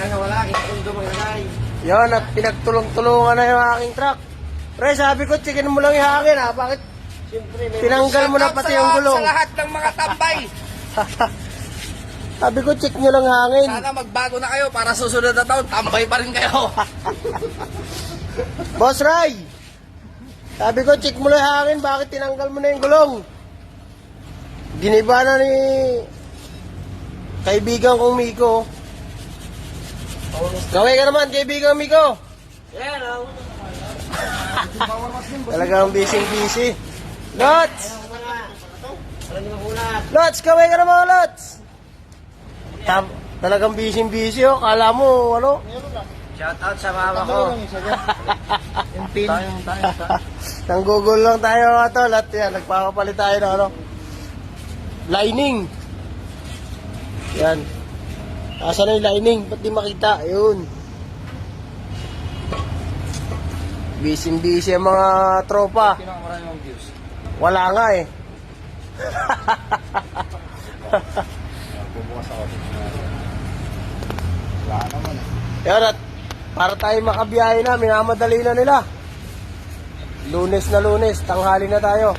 na wala, ito maglagay. Yan, at pinagtulong-tulungan na yung aking truck. Pre, sabi ko, chicken mo lang yung hangin ha. Bakit? Siyempre, Tinanggal mo na pati yung gulong. Sa lahat ng mga tambay. Sabi ko, check nyo lang hangin. Sana magbago na kayo para susunod na taon, tambay pa rin kayo. Boss Ray, sabi ko, check mo lang yung hangin. Bakit tinanggal mo na yung gulong? Giniba na ni kaibigan kong Miko. Gawin ka naman, kaibigan Miko. Yan, Talagang busy-busy. Lots! Lots, gawin ka naman, Lots! Talagang busy-busy, oh. Kala mo, ano? shout out sa mama ko. Yung pin. Nanggugol lang tayo, mga tol. At yan, nagpapapalit tayo ng ano? Lining. Yan. Asa na yung lining? Ba't di makita? Ayun. Busy-busy ang mga tropa. Pinakamarami mong views. Wala nga eh. Bubukas ako. Wala naman eh. Yan at para tayo makabiyahe na, minamadali na nila. Lunes na Lunes, tanghali na tayo.